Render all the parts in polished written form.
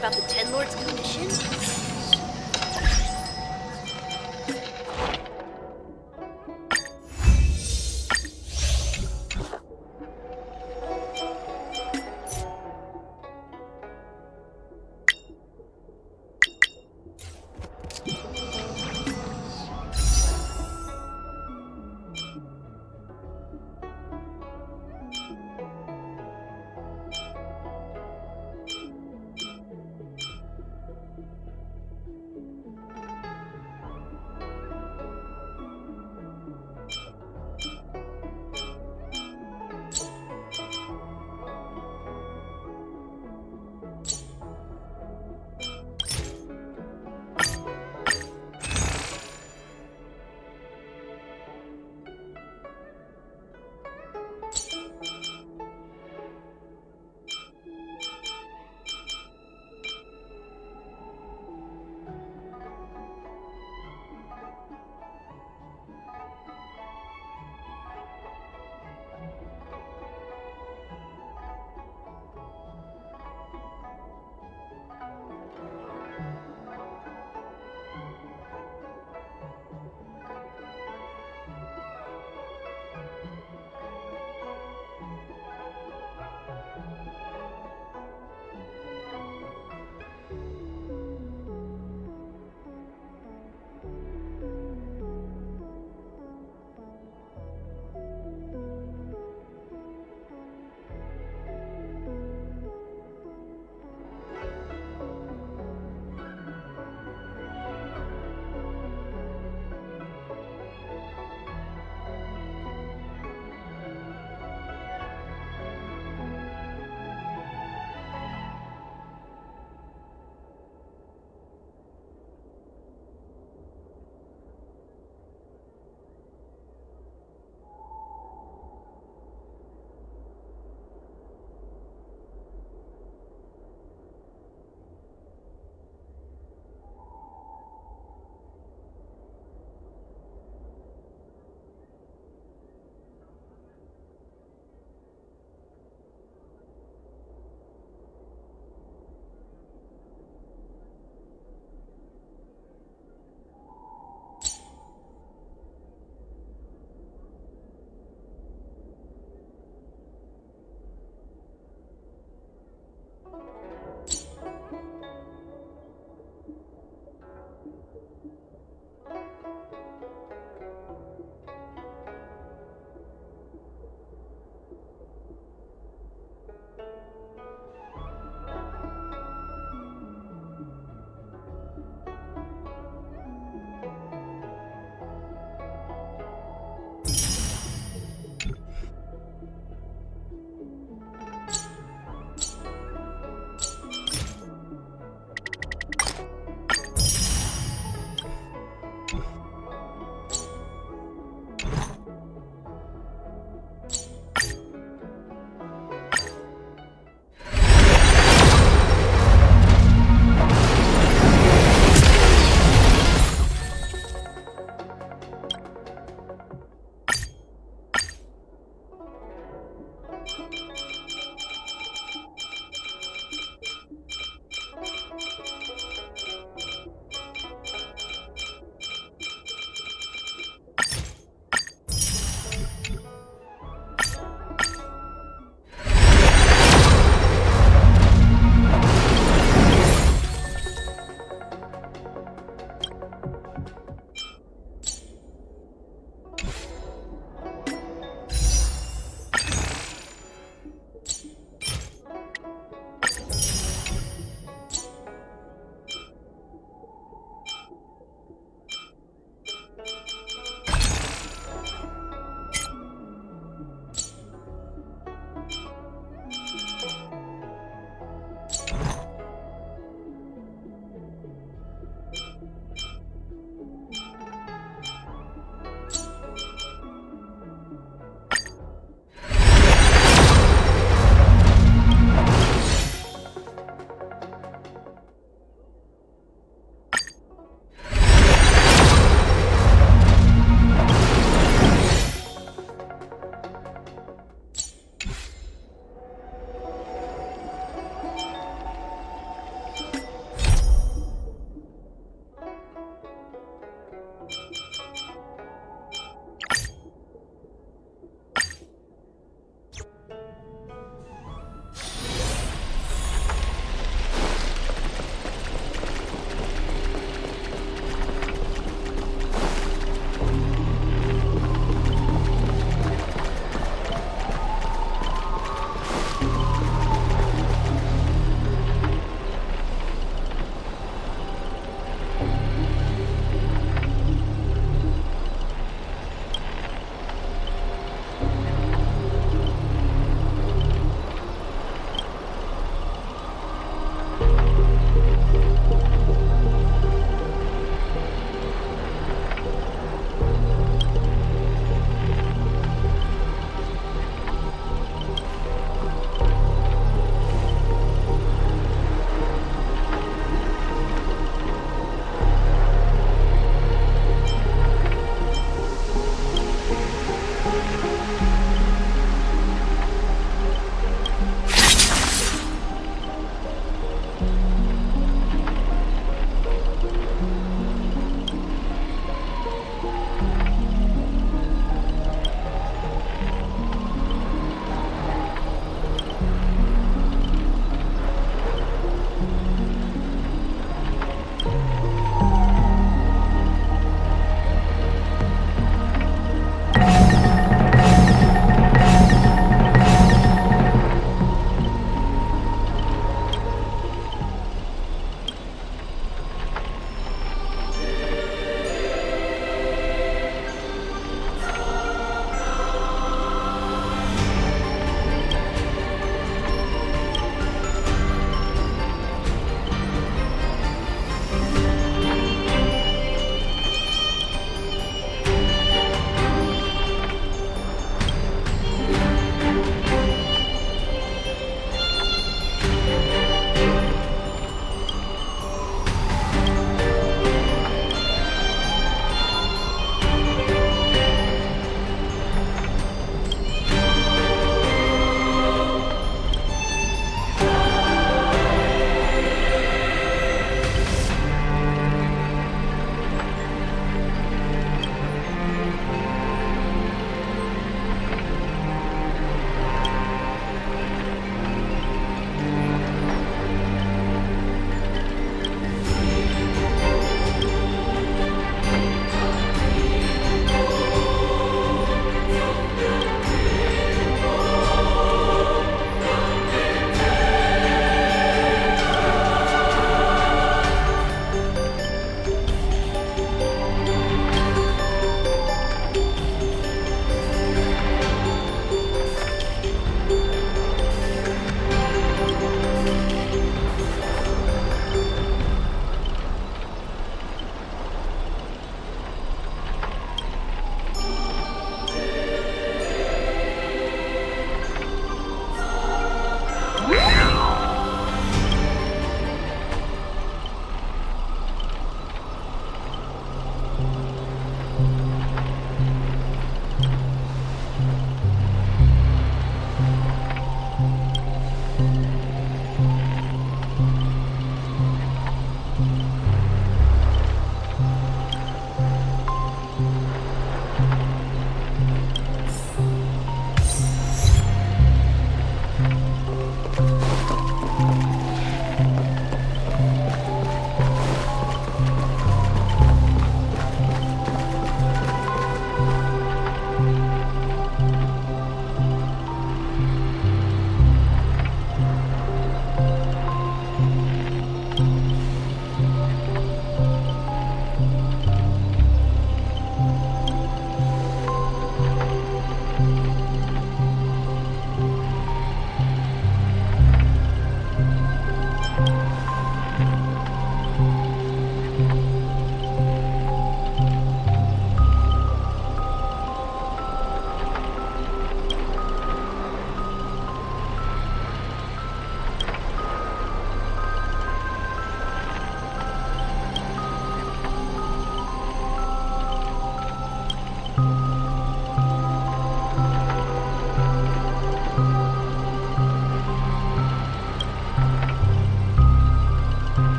About the Ten Lords Commission?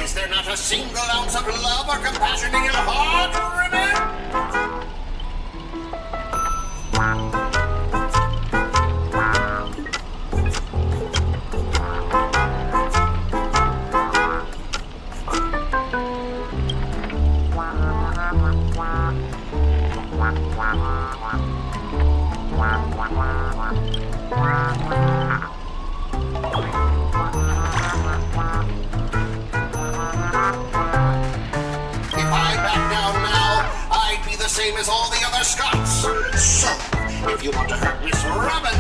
Is there not a single ounce of love or compassion in your heart, Ribbit? Same as all the other Scots. So, if you want to hurt Miss Robin,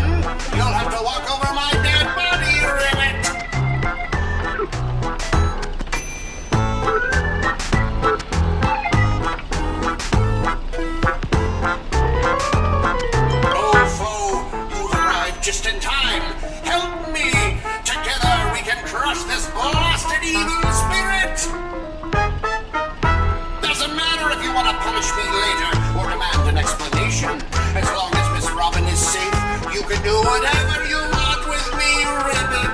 you'll have to walk over my dead body, Ribbit! Oh, foe, you've arrived just in time. Help me! Together we can crush this blasted evil spirit! Doesn't matter if you want to punish me later or demand an explanation. As long as Miss Robin is safe, you can do whatever you want with me, Ribbit.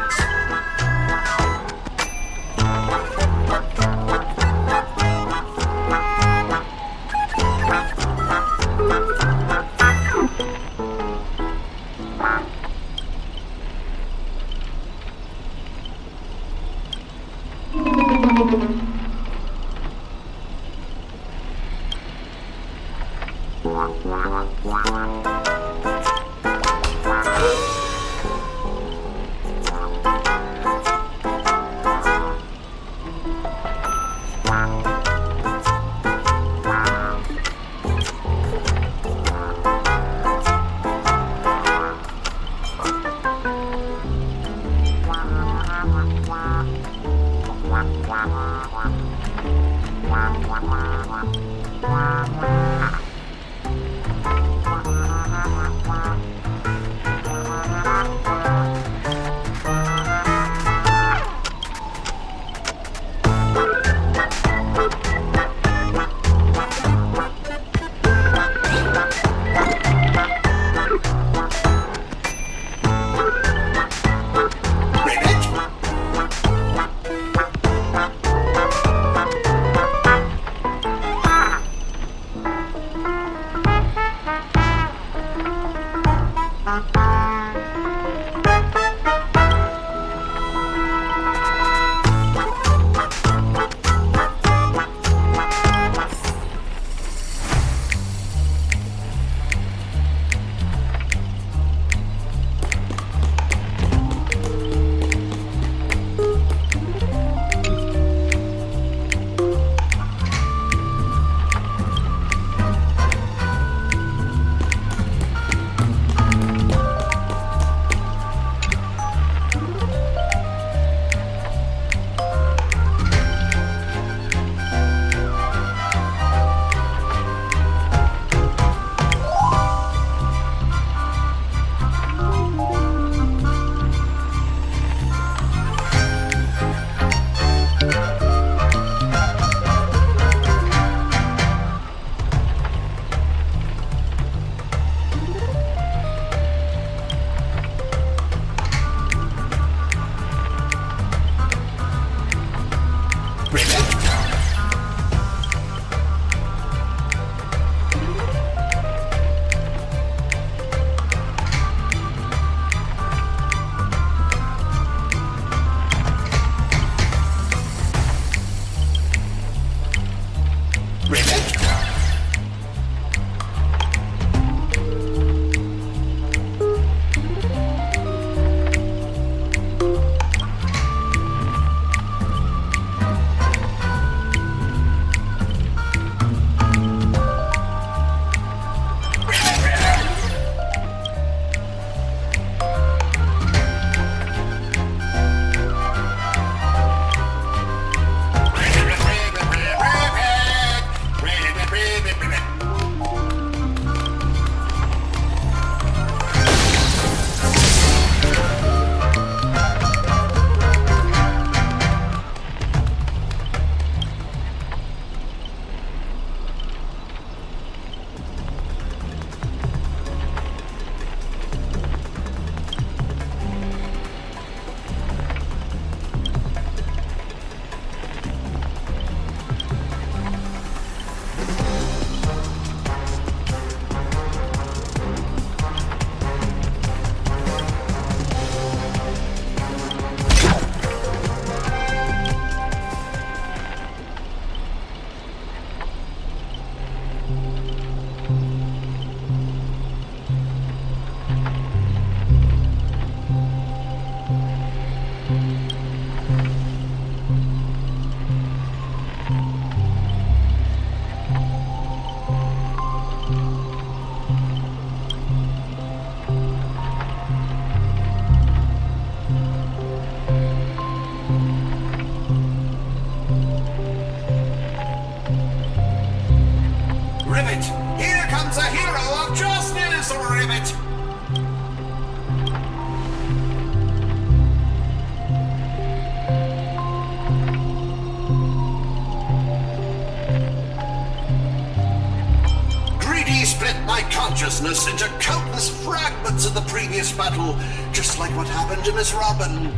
consciousness into countless fragments of the previous battle, just like what happened to Miss Robin.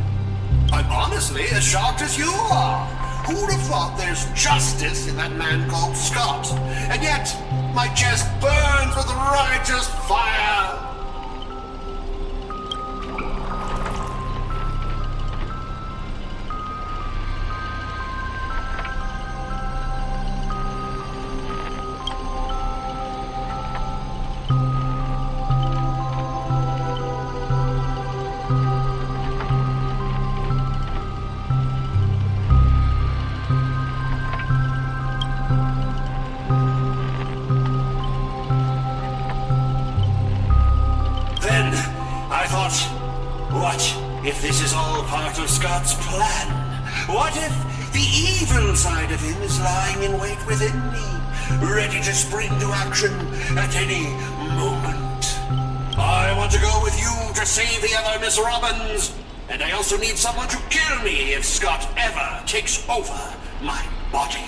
I'm honestly as shocked as you are. Who'd have thought there's justice in that man called Scott? And yet, my chest burns with righteous fire. What if this is all part of Scott's plan? What if the evil side of him is lying in wait within me, ready to spring to action at any moment? I want to go with you to save the other Miss Robins, and I also need someone to kill me if Scott ever takes over my body.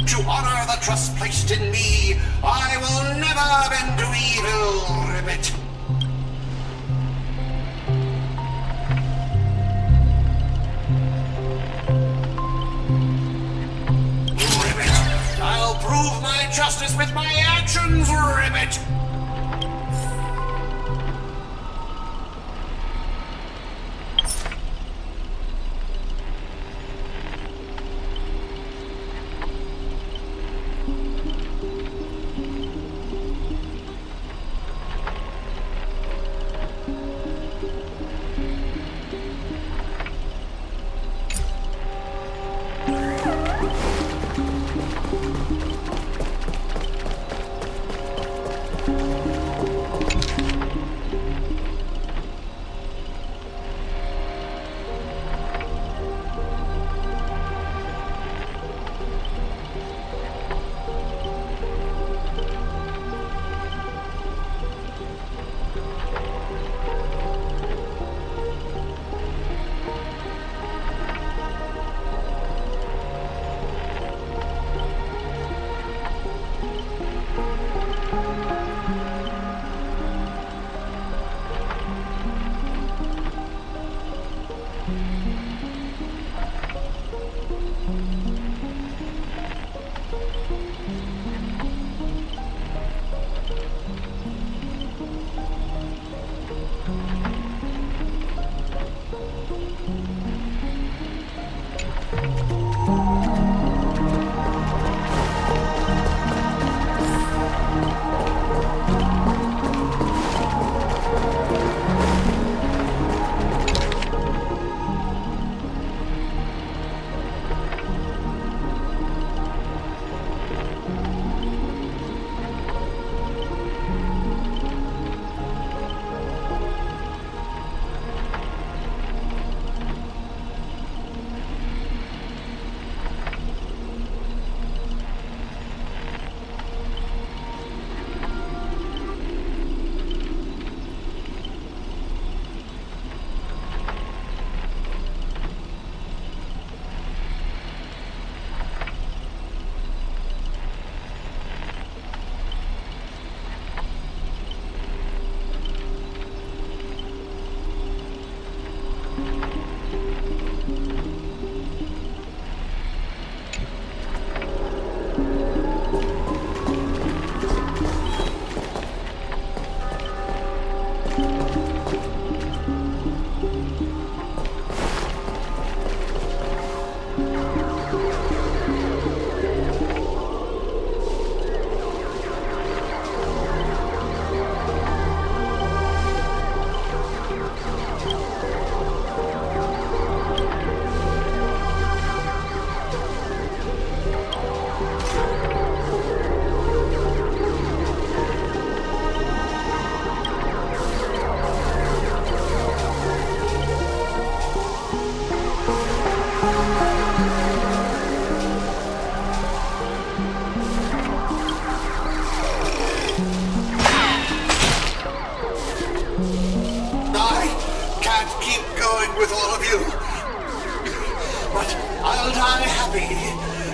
To honor the trust placed in me, I will never bend to evil, Ribbit. Ribbit, I'll prove my justice with my actions, Ribbit.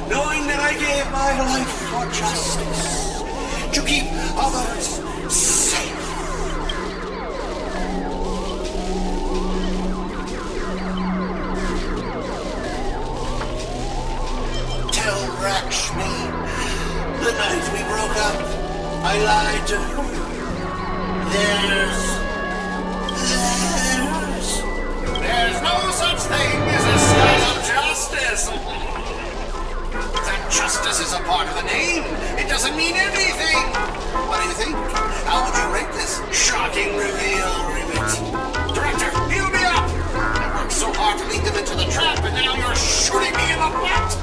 knowing that I gave my life for justice, to keep others safe. Tell Rakshmi, the night we broke up, I lied to her. There's no such thing as a scott of justice. That justice is a part of the name. It doesn't mean anything. What do you think? How would you rate this shocking reveal, Ribbit? Director, heal me up! I worked so hard to lead them into the trap, and now you're shooting me in the butt!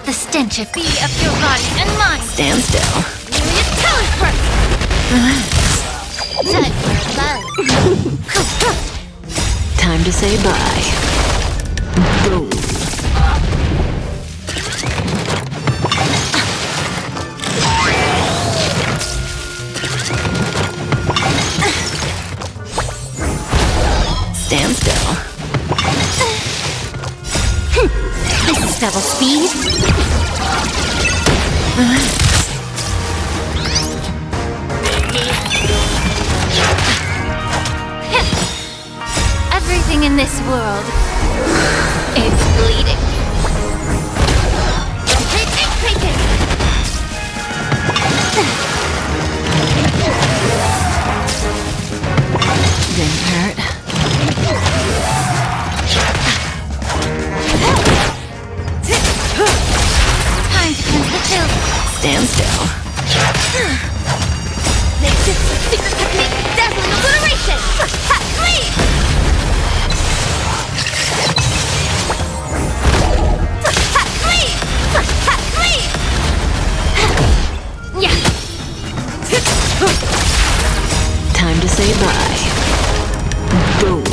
The stench of feed up your body and mind. Stand still. Myriad teleport. Time for a buzz. Time to say bye. Boom. Stand still. This is double speed. Everything in this world is bleeding. Didn't hurt. Time to cleanse the filth. Stand still. Makes this secret technique dazzling obliteration. Ha! Clean! Ha! Clean! Ha! Clean! Yeah. Time to say bye. Boom.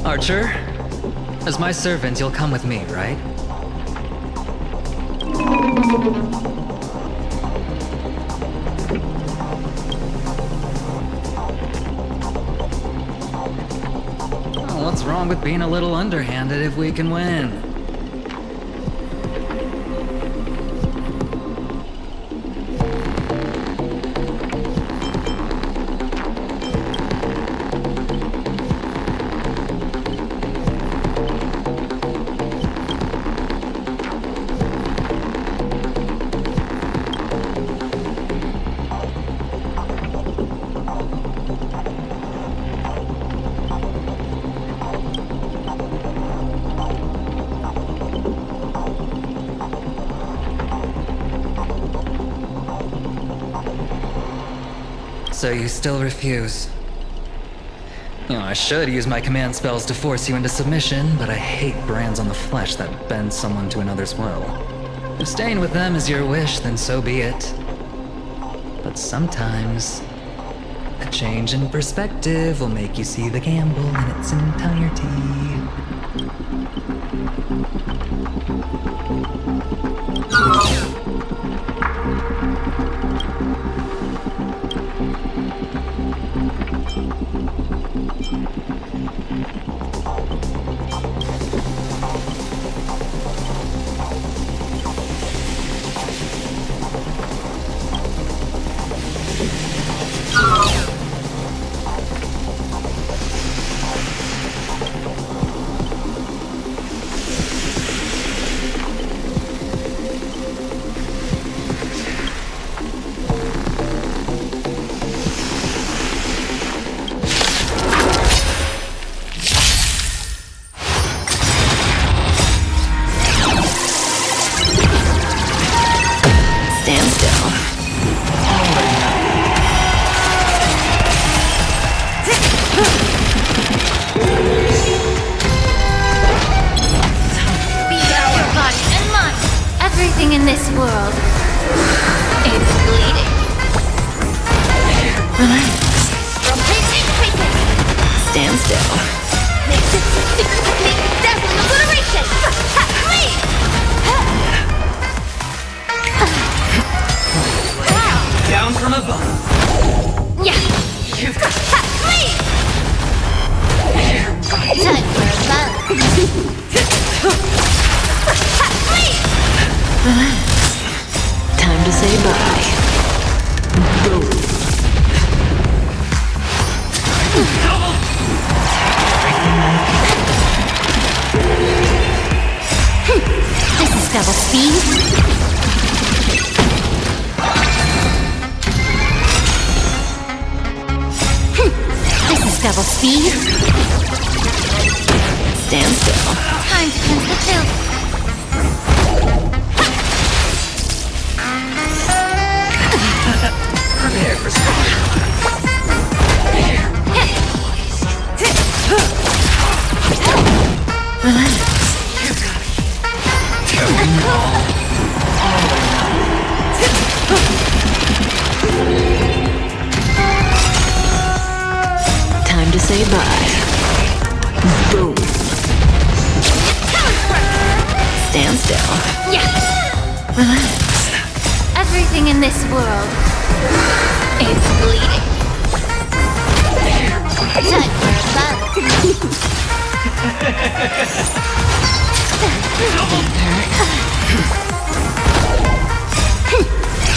Archer, as my servant, you'll come with me, right? Oh, what's wrong with being a little underhanded if we can win? So you still refuse? You know, I should use my command spells to force you into submission, but I hate brands on the flesh that bend someone to another's will. If staying with them is your wish, then so be it. But sometimes, a change in perspective will make you see the gamble in its entirety. Everything in this world is bleeding. Relax. Stand still. Makes it secret technique, dazzling obliteration. Please. Down from above. Yeah. Please. Time for a battle. Relax. Time to say bye. Boom. This is double speed. This is double speed. Stand still. Time to cleanse the chill. Prepare for something. Time to say bye. Boom. Stand still. Yeah. Relax. Everything in this world is bleeding. Time for a battle.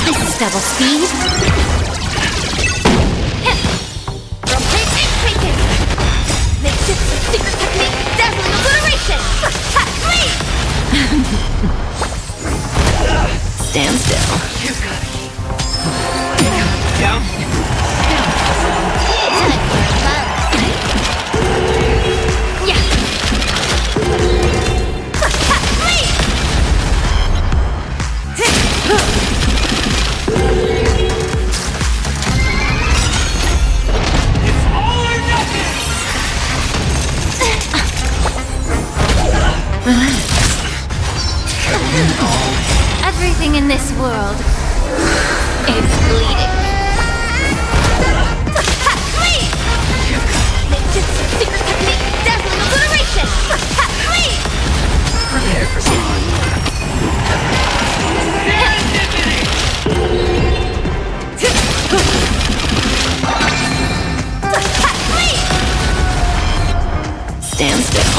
This is double speed. Rotate and take it. Makes it secret technique, dazzling obliteration. Please. Stand still. Down. Time for a battle. Yeah. Everything in this world is bleeding. Flee! Ninjutsu, secret technique, dazzling obliteration! Flee! Prepare for someone. Stand still.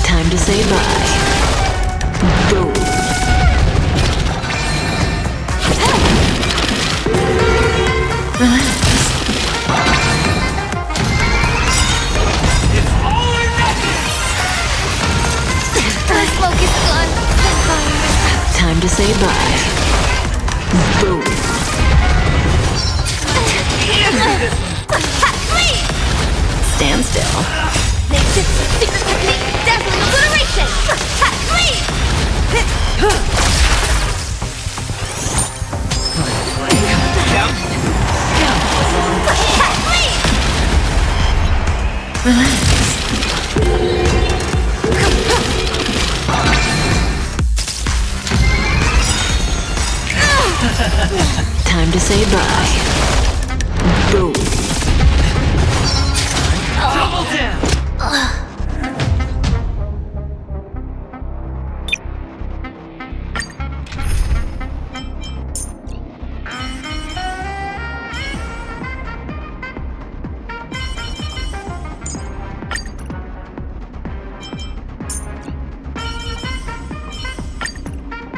Time to say bye. Boom. Relax. The smoke is gone. The fire. Time to say bye. Boom. Flee! Stand still. Ninjutsu, secret technique, dazzling obliteration! Flee! Flee! Relax. Time to say bye. Boom.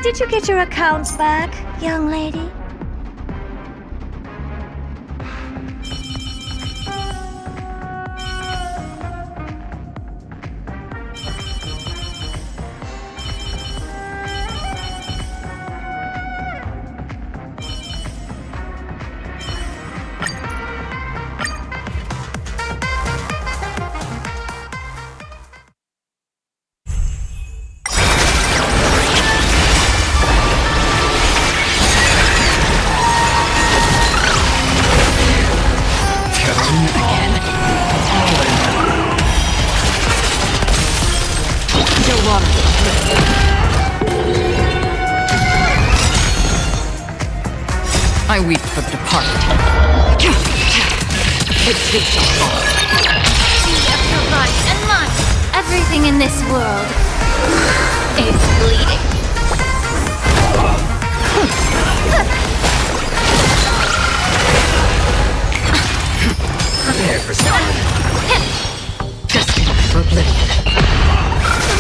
Did you get your accounts back, young lady? I weep for the departed. It takes a fall. Left your right and mine. Everything in this world is bleeding. Prepare for someone. Destined for oblivion.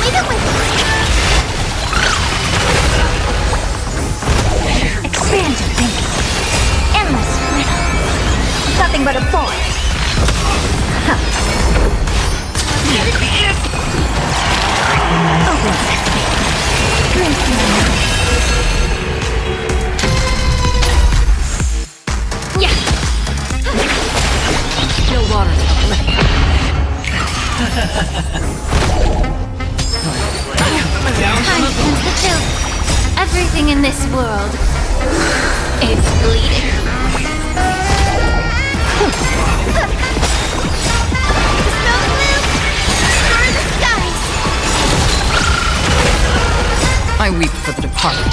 Leave it with me. Expand your thinking. Endless riddle. Nothing but a void. Open sesame. Grace my mind. Yeah. No water for oblivion. Time to cleanse the chill. Everything in this world is bleeding. Snow blue, destroy the skies. I weep for the departed.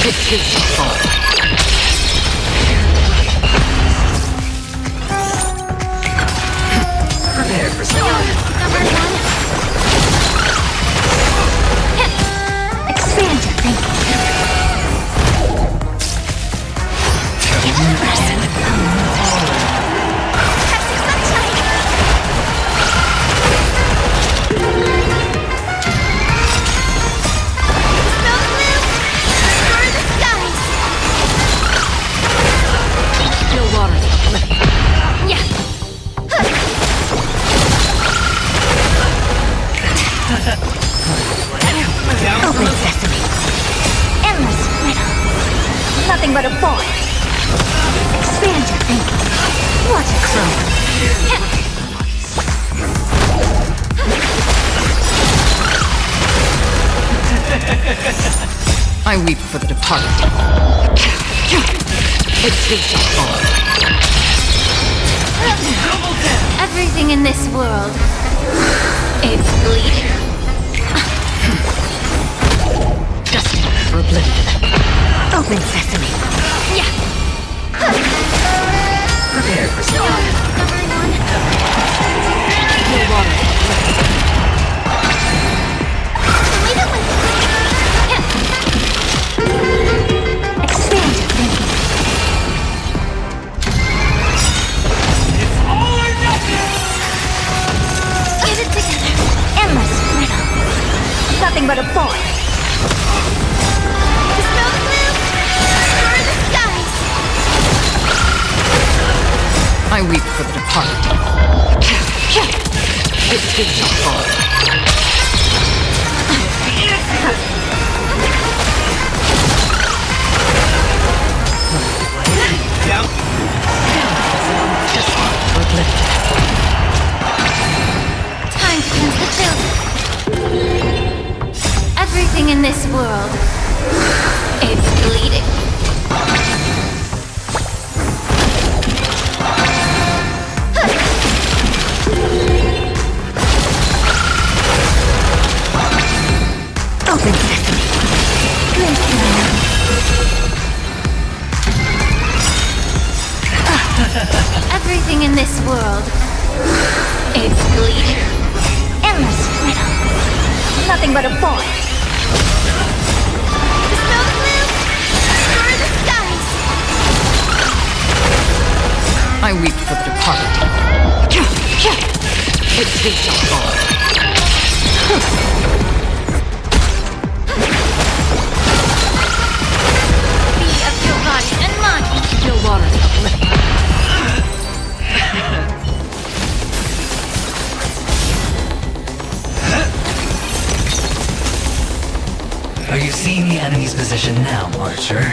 It takes a fall. Prepare for someone. Number one. Expand your thinking. Catch the sunshine. Snow blue, destroy the skies. No water for oblivion. Yeah. Open sesame. Endless riddle. Nothing but a void. Expand your thinking. Watch it grow. I weep for the departed. It takes a fall. Everything in this world It's bleeding. Destined for oblivion. Open sesame. Yeah. Prepare for Everyone. Your water. Leave it with me. Expand your thinking. Get it together. Endless riddle. Nothing but a boy. The snow blue. Star the skies. I weep for the departed. It takes a fall. Time to cleanse the children. Everything in this world, it's bleeding. Open sesame. Glimpse the unknown. Everything in this world, it's bleeding. Endless riddle. Nothing but a boy. The snow blue. Star the skies. I weep for the departed. It takes a fall. Be of your body and mind. Your water uplifted. Are you seeing the enemy's position now, Archer?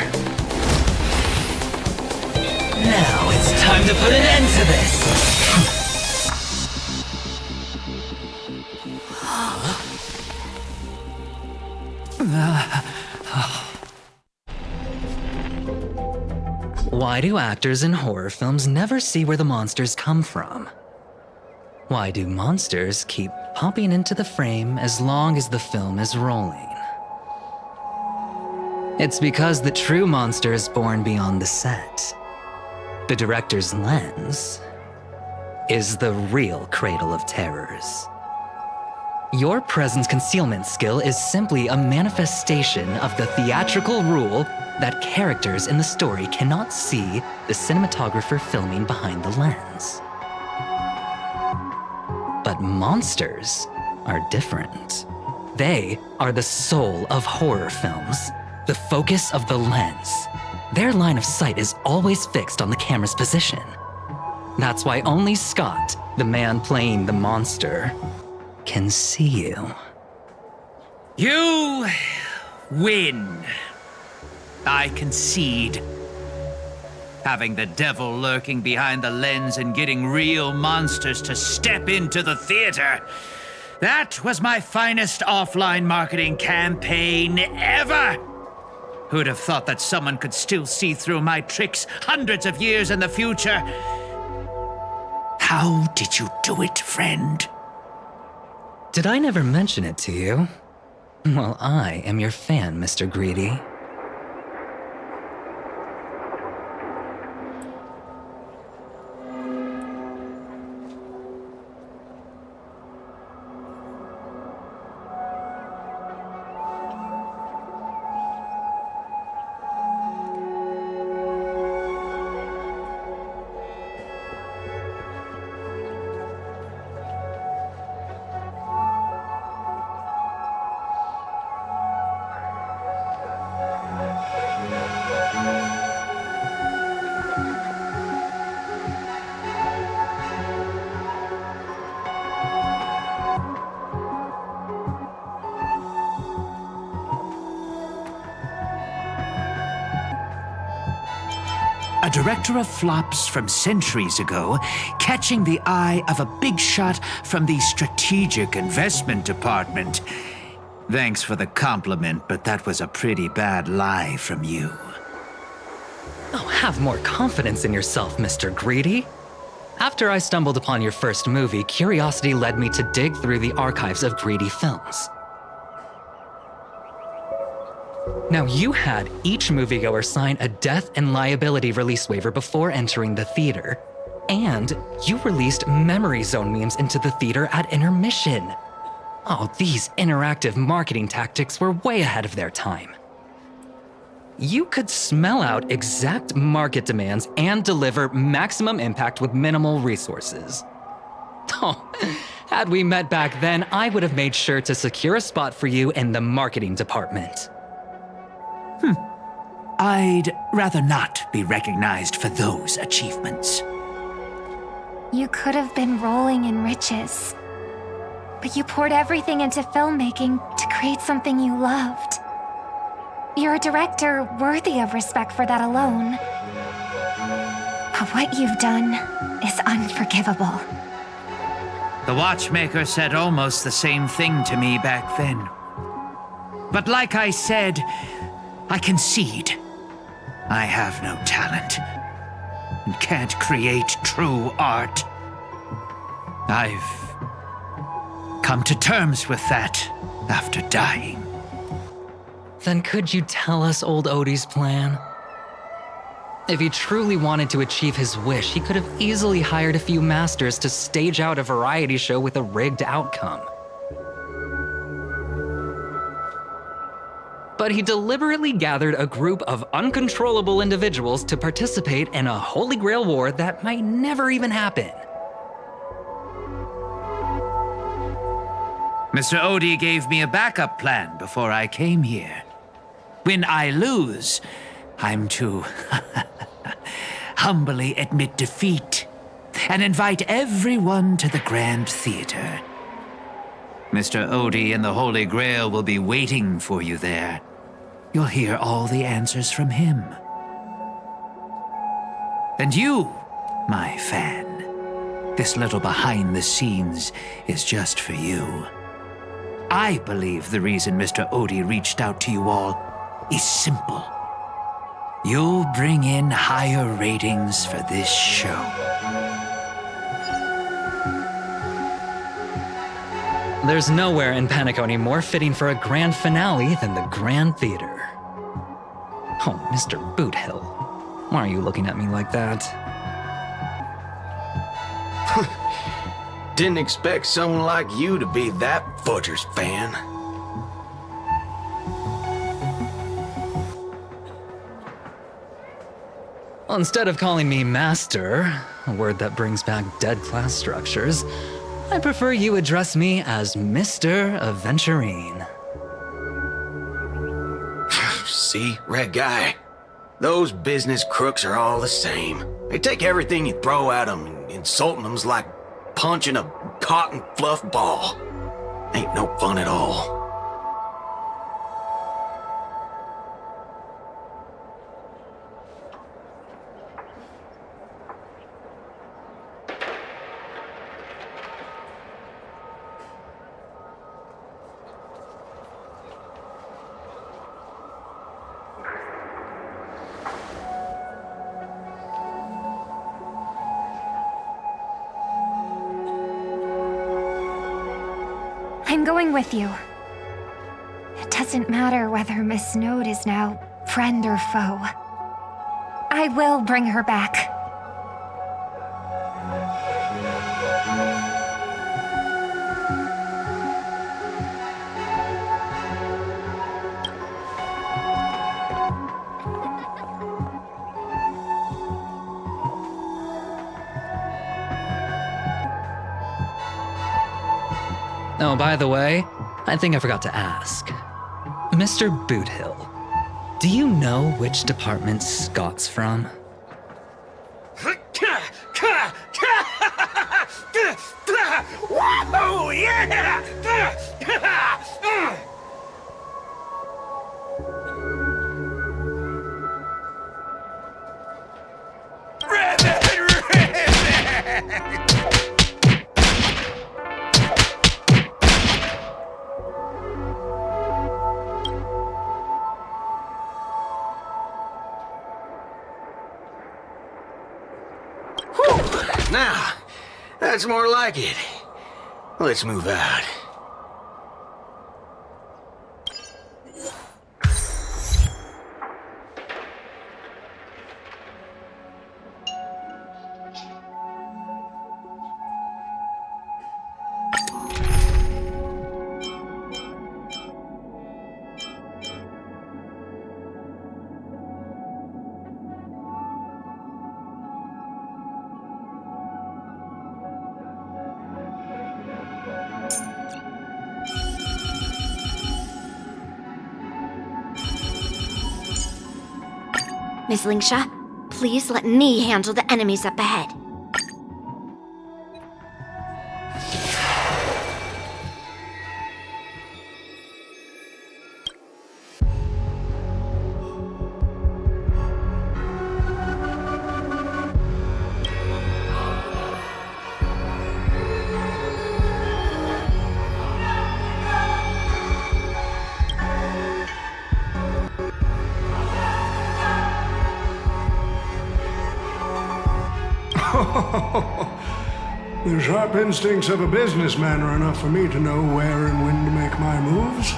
Now it's time to put an end to this! Why do actors in horror films never see where the monsters come from? Why do monsters keep popping into the frame as long as the film is rolling? It's because the true monster is born beyond the set. The director's lens is the real cradle of terrors. Your presence concealment skill is simply a manifestation of the theatrical rule that characters in the story cannot see the cinematographer filming behind the lens. But monsters are different. They are the soul of horror films, the focus of the lens. Their line of sight is always fixed on the camera's position. That's why only Scott, the man playing the monster, can see you. You win. I concede. Having the devil lurking behind the lens and getting real monsters to step into the theater. That was my finest offline marketing campaign ever. Who'd have thought that someone could still see through my tricks hundreds of years in the future? How did you do it, friend? Did I never mention it to you? Well, I am your fan, Mr. Greedy. A director of flops from centuries ago, catching the eye of a big shot from the strategic investment department. Thanks for the compliment, but that was a pretty bad lie from you. Oh, have more confidence in yourself, Mr. Greedy. After I stumbled upon your first movie, curiosity led me to dig through the archives of Greedy Films. Now, you had each moviegoer sign a death and liability release waiver before entering the theater. And you released memory zone memes into the theater at intermission. Oh, these interactive marketing tactics were way ahead of their time. You could smell out exact market demands and deliver maximum impact with minimal resources. Oh, had we met back then, I would have made sure to secure a spot for you in the marketing department. I'd rather not be recognized for those achievements. You could have been rolling in riches. But you poured everything into filmmaking to create something you loved. You're a director worthy of respect for that alone. But what you've done is unforgivable. The watchmaker said almost the same thing to me back then. But like I said, I concede. I have no talent and can't create true art. I've come to terms with that after dying. Then could you tell us old Odie's plan? If he truly wanted to achieve his wish, he could have easily hired a few masters to stage out a variety show with a rigged outcome. But he deliberately gathered a group of uncontrollable individuals to participate in a holy grail war that might never even happen. Mr. Odie gave me a backup plan before I came here. When I lose, I'm to humbly admit defeat and invite everyone to the Grand Theater. Mr. Odie and the Holy Grail will be waiting for you there. You'll hear all the answers from him. And you, my fan, this little behind the scenes is just for you. I believe the reason Mr. Odie reached out to you all is simple. You'll bring in higher ratings for this show. There's nowhere in Panaconio more fitting for a grand finale than the Grand Theater. Oh, Mr. Boothill, why are you looking at me like that? Didn't expect someone like you to be that Fudger's fan. Well, instead of calling me Master, a word that brings back dead class structures, I prefer you address me as Mr. Aventurine. See, Red Guy? Those business crooks are all the same. They take everything you throw at them, and insulting them's like punching a cotton fluff ball. Ain't no fun at all. I'm going with you. It doesn't matter whether Miss Snowd is now friend or foe. I will bring her back. Oh, by the way, I think I forgot to ask. Mr. Boothill, do you know which department Scott's from? Whoa, yeah! Now, That's more like it. Let's move out. Miss Lingsha, please let me handle the enemies up ahead. The sharp instincts of a businessman are enough for me to know where and when to make my moves.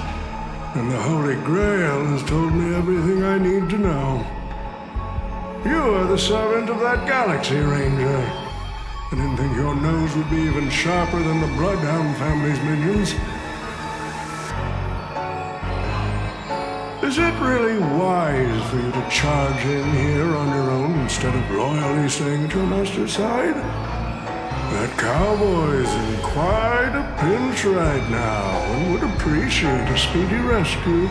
And the Holy Grail has told me everything I need to know. You are the servant of that Galaxy Ranger. I didn't think your nose would be even sharper than the Bloodhound family's minions. Is it really wise for you to charge in here on your own instead of loyally staying at your master's side? That cowboy's in quite a pinch right now and would appreciate a speedy rescue.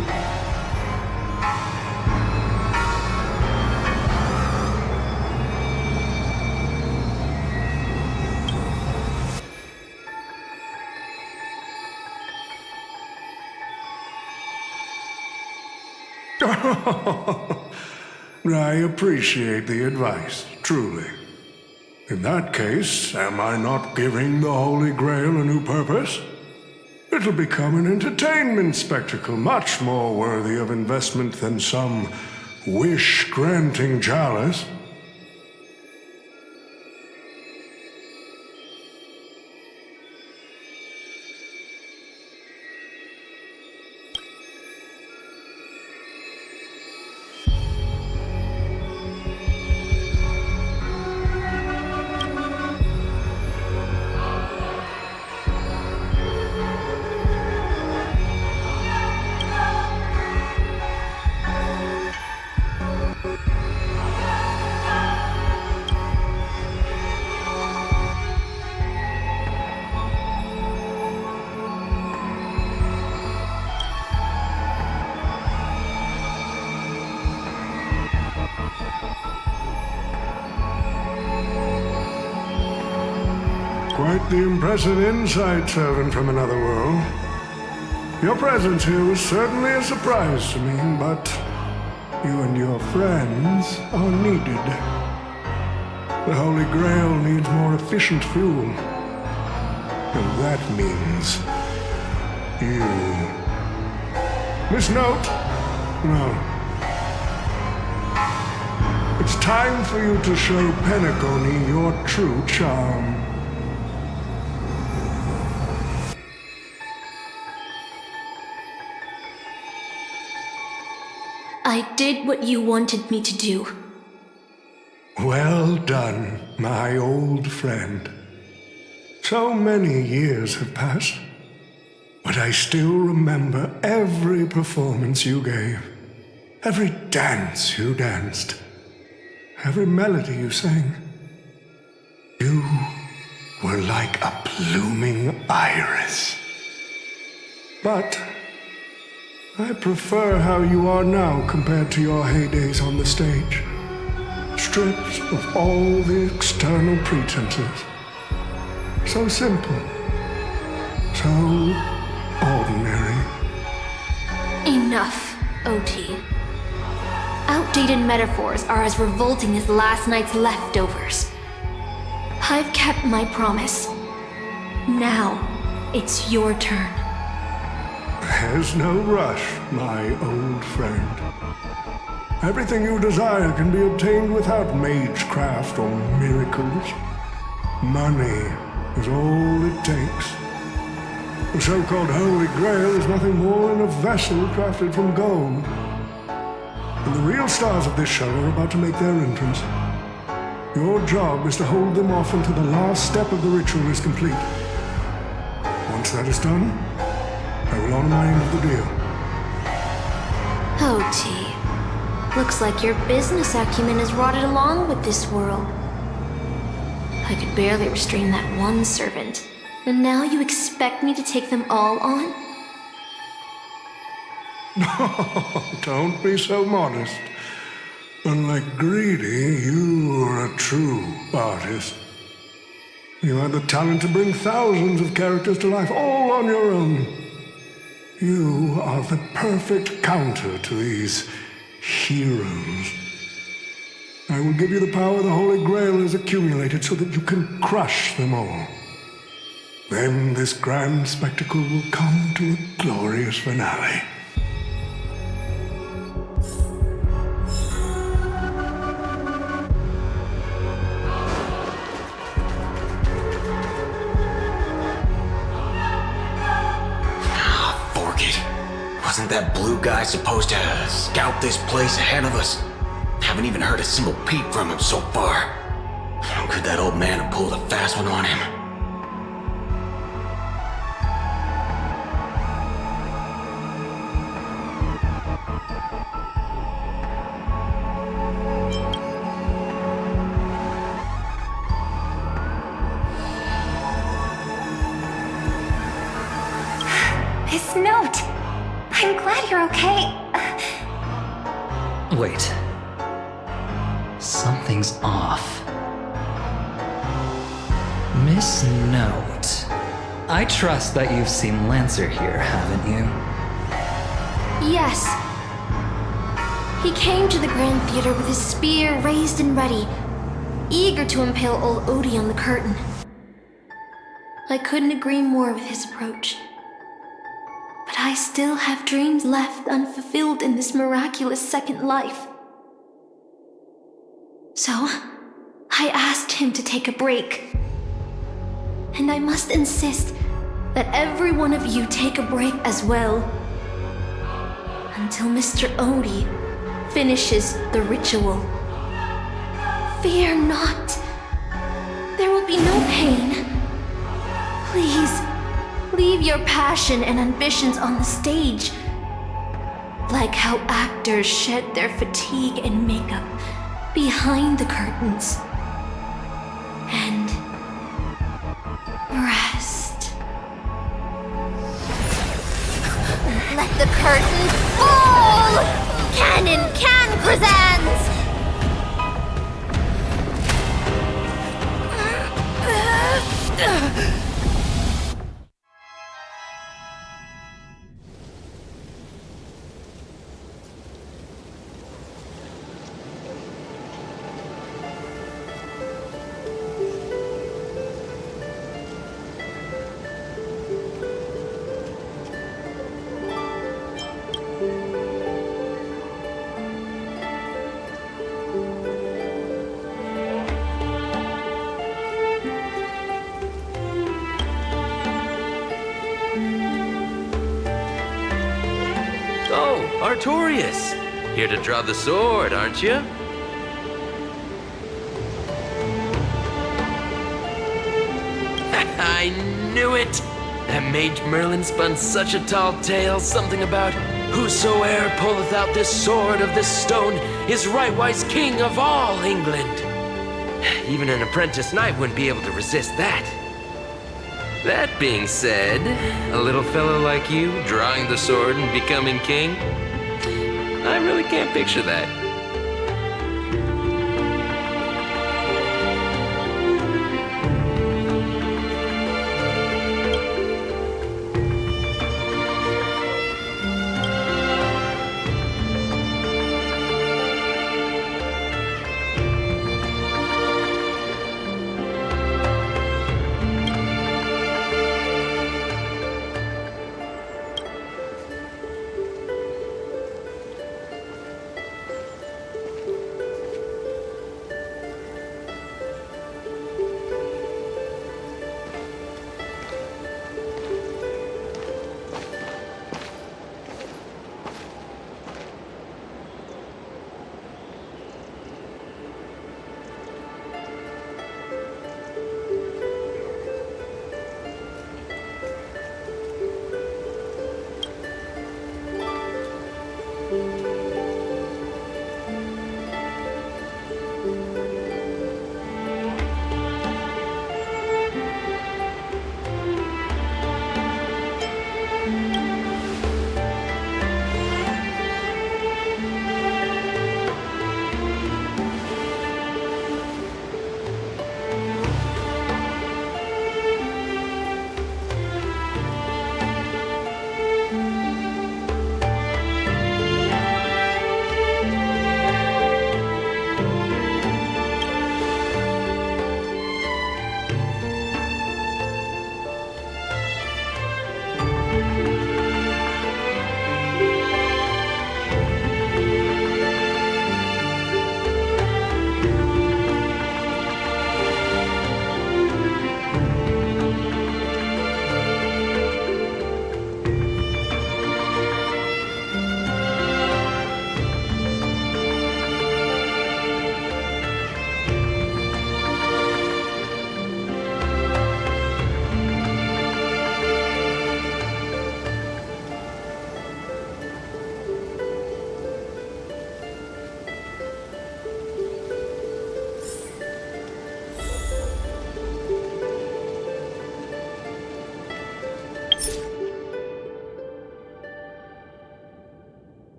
I appreciate the advice, truly. In that case, am I not giving the Holy Grail a new purpose? It'll become an entertainment spectacle much more worthy of investment than some wish-granting chalice. Quite the impressive insight, servant from another world. Your presence here was certainly a surprise to me, but you and your friends are needed. The Holy Grail needs more efficient fuel. And that means you. Miss Note? No. It's time for you to show Penacony your true charm. I did what you wanted me to do. Well done, my old friend. So many years have passed, but I still remember every performance you gave, every dance you danced, every melody you sang. You were like a blooming iris. But I prefer how you are now compared to your heydays on the stage. Stripped of all the external pretenses. So simple. So ordinary. Enough, OT. Outdated metaphors are as revolting as last night's leftovers. I've kept my promise. Now, it's your turn. There's no rush, my old friend. Everything you desire can be obtained without magecraft or miracles. Money is all it takes. The so-called Holy Grail is nothing more than a vessel crafted from gold. And the real stars of this show are about to make their entrance. Your job is to hold them off until the last step of the ritual is complete. Once that is done, I will honor my end of the deal. Oh, T. Looks like your business acumen has rotted along with this world. I could barely restrain that one servant, and now you expect me to take them all on? Don't be so modest. Unlike Greedy, you are a true artist. You had the talent to bring thousands of characters to life all on your own. You are the perfect counter to these heroes. I will give you the power the Holy Grail has accumulated so that you can crush them all. Then this grand spectacle will come to a glorious finale. Wasn't that blue guy supposed to scout this place ahead of us? Haven't even heard a single peep from him so far. How could that old man have pulled a fast one on him? His note! I'm glad you're okay. Wait. Something's off. Miss Note. I trust that you've seen Lancer here, haven't you? Yes. He came to the Grand Theater with his spear raised and ready, eager to impale old Odie on the curtain. I couldn't agree more with his approach. But I still have dreams left unfulfilled in this miraculous second life. So, I asked him to take a break. And I must insist that every one of you take a break as well. Until Mr. Odie finishes the ritual. Fear not. There will be no pain. Please. Leave your passion and ambitions on the stage. Like how actors shed their fatigue and makeup behind the curtains. And rest. Let the curtain fall! Canon Can presents! Oh, Artorias! Here to draw the sword, aren't you? I knew it! That mage Merlin spun such a tall tale, something about whosoe'er pulleth out this sword of this stone is rightwise king of all England. Even an apprentice knight wouldn't be able to resist that. That being said, a little fellow like you drawing the sword and becoming king, I really can't picture that.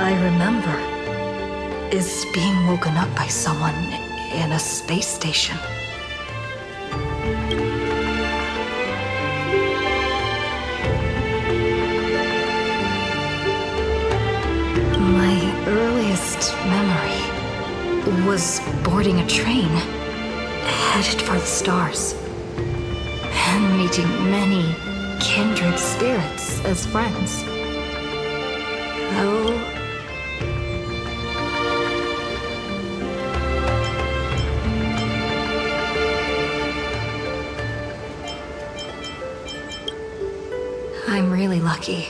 I remember is being woken up by someone in a space station. My earliest memory was boarding a train, headed for the stars, and meeting many kindred spirits as friends. Though I'm really lucky.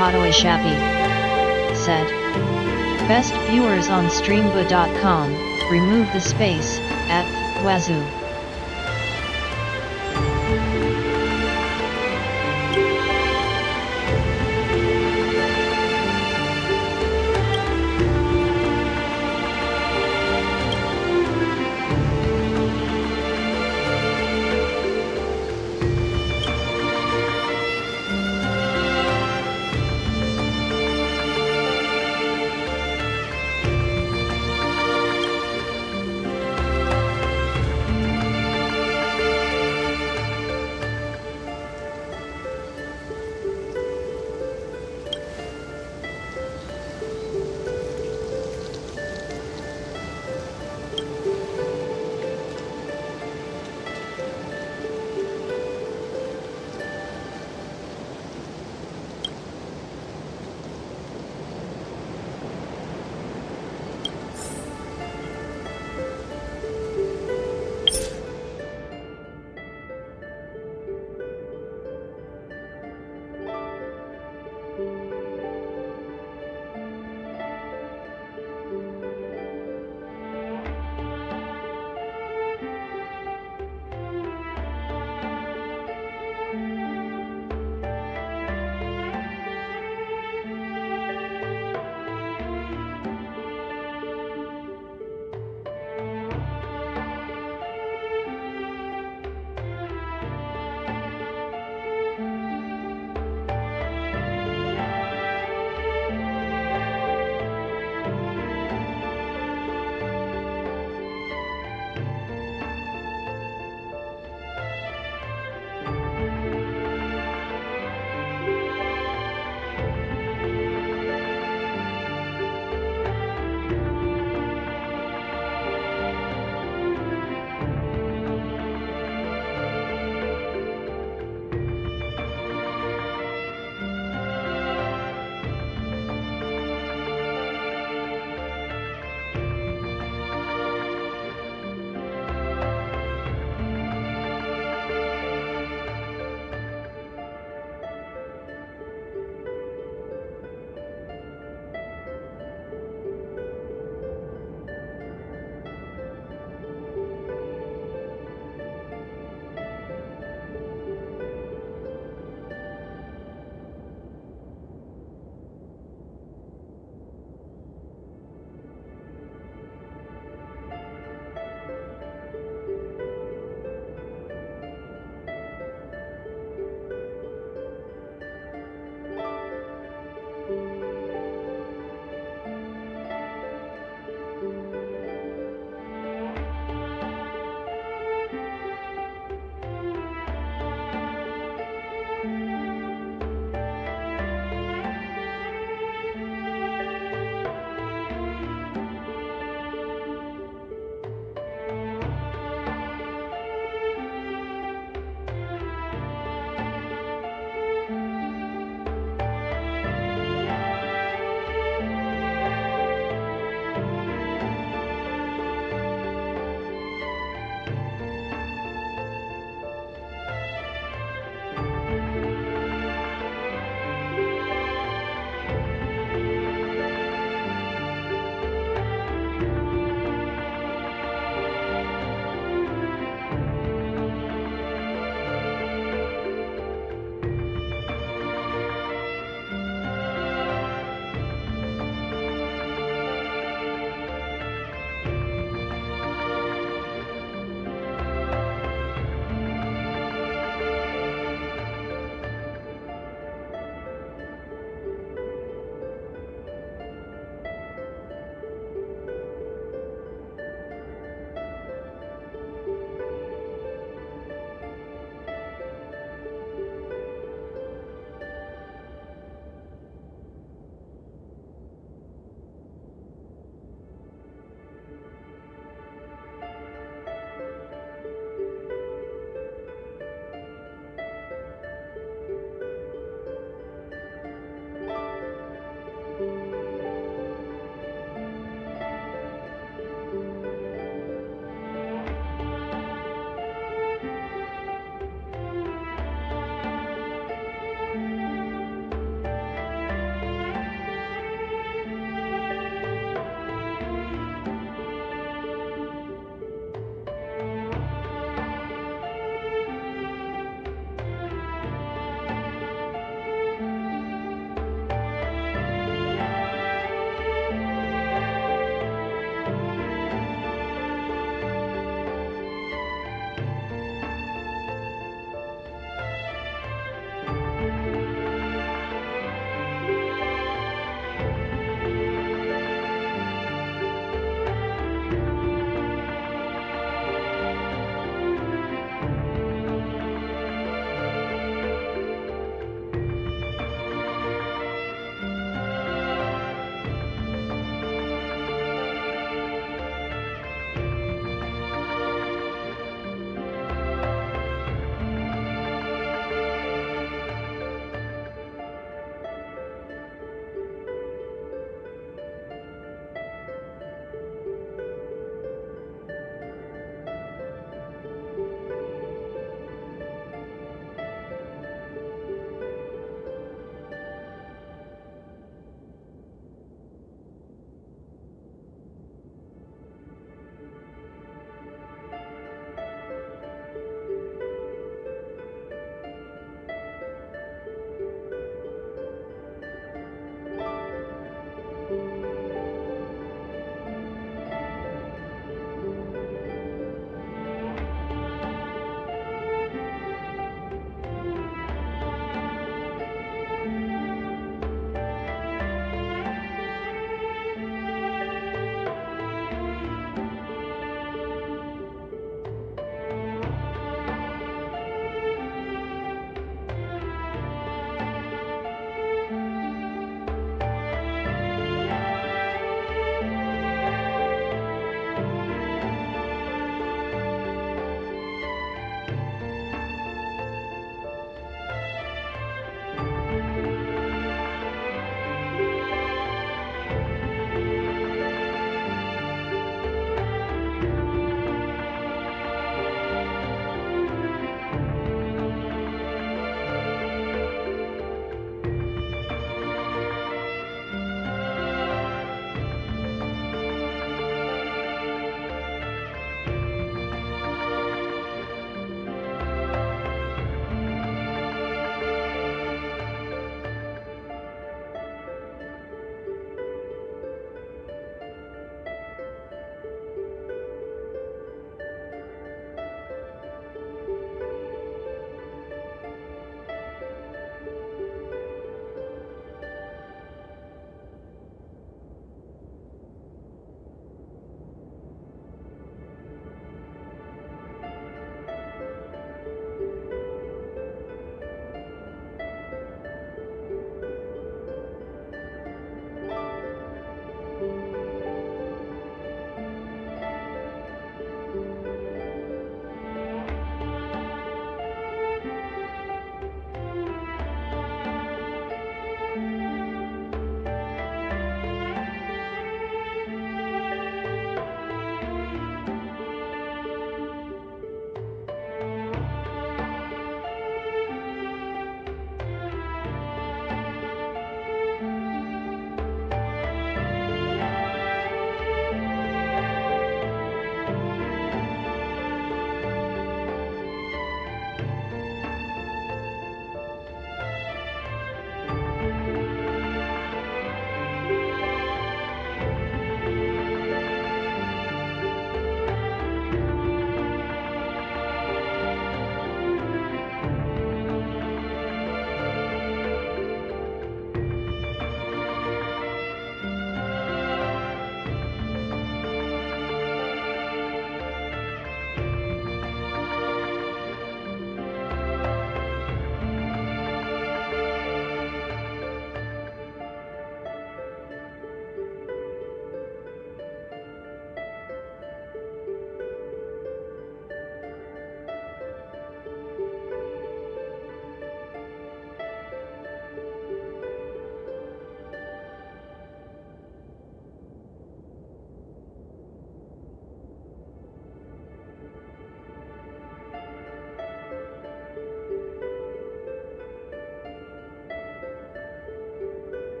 Hotaway Shappy said, "Best viewers on streamba.com, remove the space, at Wazoo."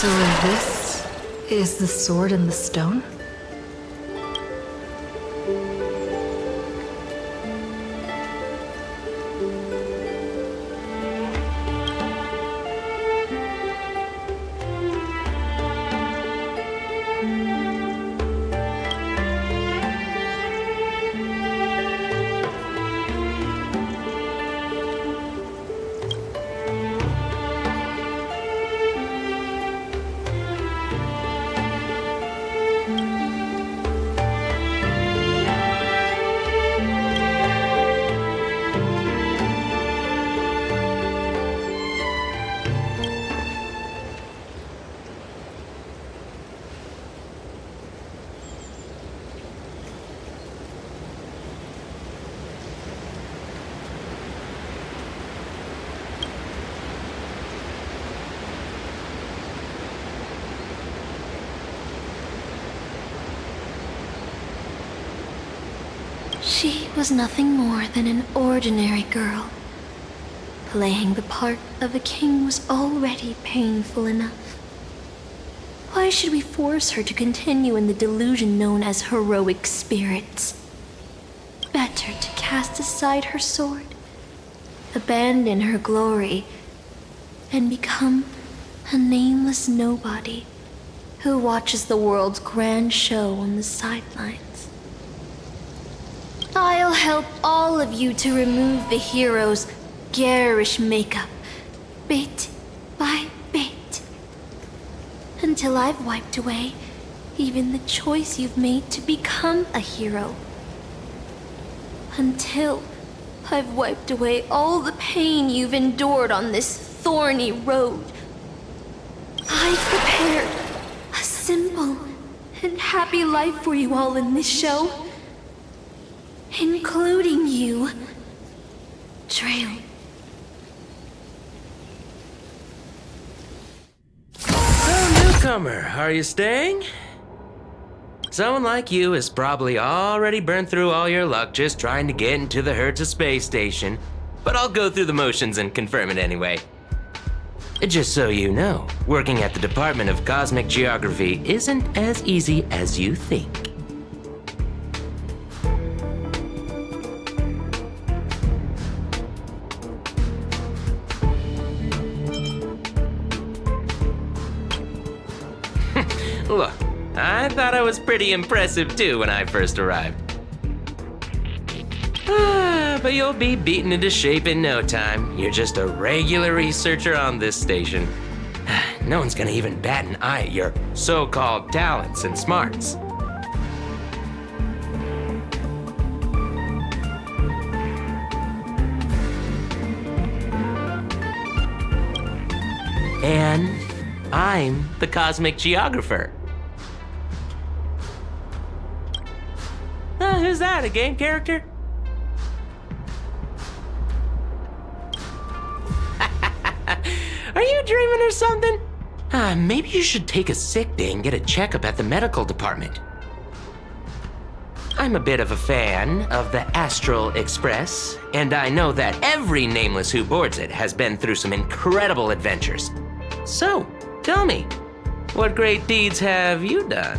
So this is the sword in the stone? She was nothing more than an ordinary girl. Playing the part of a king was already painful enough. Why should we force her to continue in the delusion known as heroic spirits? Better to cast aside her sword, abandon her glory, and become a nameless nobody who watches the world's grand show on the sidelines. I'll help all of you to remove the hero's garish makeup, bit by bit, until I've wiped away even the choice you've made to become a hero. Until I've wiped away all the pain you've endured on this thorny road. I've prepared a simple and happy life for you all in this show. Including you, Trail. Oh, newcomer, are you staying? Someone like you has probably already burned through all your luck just trying to get into the Hertz space station, but I'll go through the motions and confirm it anyway. Just so you know, working at the Department of Cosmic Geography isn't as easy as you think. Look, I thought I was pretty impressive too when I first arrived. But you'll be beaten into shape in no time. You're just a regular researcher on this station. No one's gonna even bat an eye at your so-called talents and smarts. And I'm the Cosmic Geographer. Who's that, a game character? Are you dreaming or something? Maybe you should take a sick day and get a checkup at the medical department. I'm a bit of a fan of the Astral Express, and I know that every nameless who boards it has been through some incredible adventures. So, tell me, what great deeds have you done?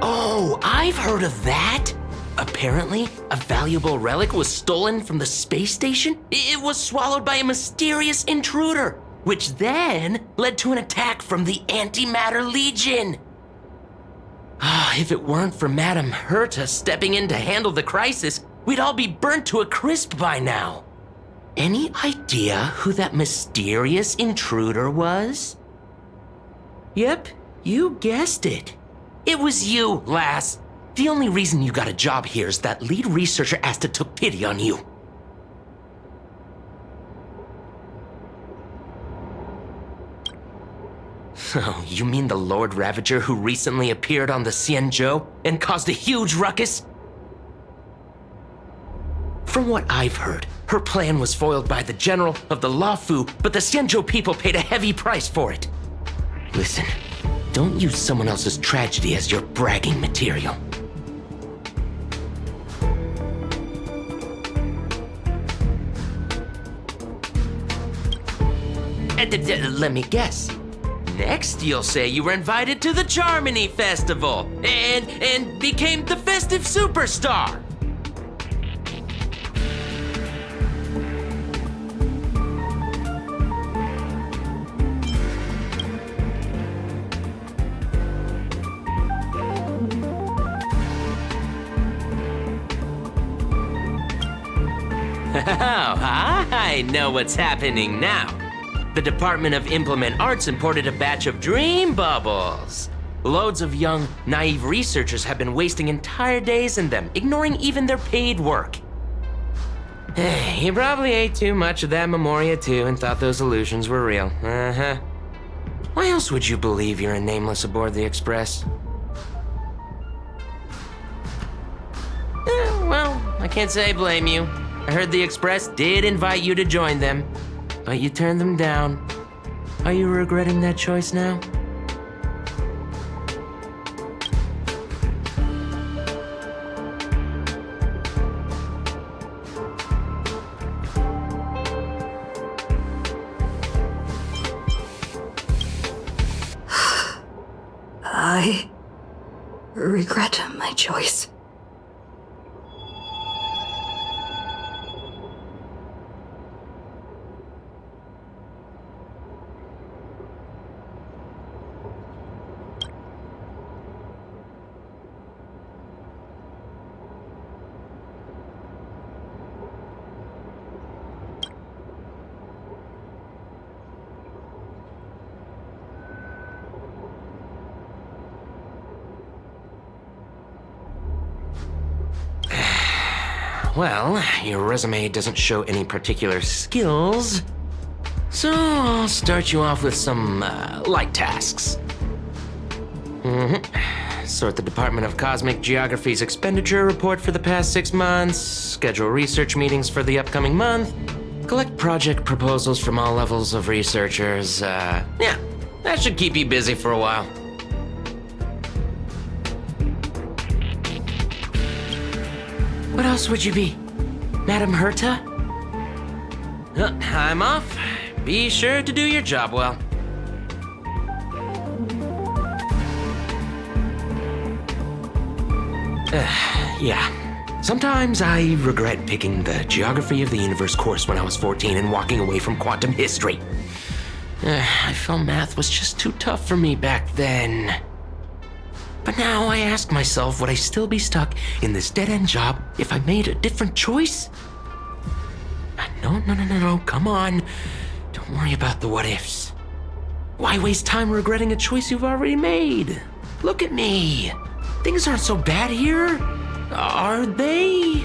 Oh, I've heard of that! Apparently, a valuable relic was stolen from the space station. It was swallowed by a mysterious intruder, which then led to an attack from the Antimatter Legion. If it weren't for Madame Herta stepping in to handle the crisis, we'd all be burnt to a crisp by now. Any idea who that mysterious intruder was? Yep, you guessed it. It was you, lass. The only reason you got a job here is that lead researcher Asta took pity on you. Oh, you mean the Lord Ravager who recently appeared on the Xianzhou and caused a huge ruckus? From what I've heard, her plan was foiled by the general of the Luofu, but the Xianzhou people paid a heavy price for it. Listen, don't use someone else's tragedy as your bragging material. Let me guess. Next, you'll say you were invited to the Charmony Festival and became the festive superstar. Oh, I know what's happening now. The Department of Implement Arts imported a batch of dream bubbles. Loads of young, naive researchers have been wasting entire days in them, ignoring even their paid work. You probably ate too much of that Memoria too and thought those illusions were real. Uh-huh. Why else would you believe you're a nameless aboard the Express? Well, I can't say I blame you. I heard the Express did invite you to join them, but you turned them down. Are you regretting that choice now? I regret my choice. Well, your resume doesn't show any particular skills, so I'll start you off with some light tasks. Sort the Department of Cosmic Geography's expenditure report for the past 6 months, schedule research meetings for the upcoming month, collect project proposals from all levels of researchers. Yeah, that should keep you busy for a while. What else would you be? Madam Herta? I'm off. Be sure to do your job well. Yeah. Sometimes I regret picking the Geography of the Universe course when I was 14 and walking away from quantum history. I felt math was just too tough for me back then. But now I ask myself, would I still be stuck in this dead-end job if I made a different choice? No, come on. Don't worry about the what-ifs. Why waste time regretting a choice you've already made? Look at me. Things aren't so bad here, are they?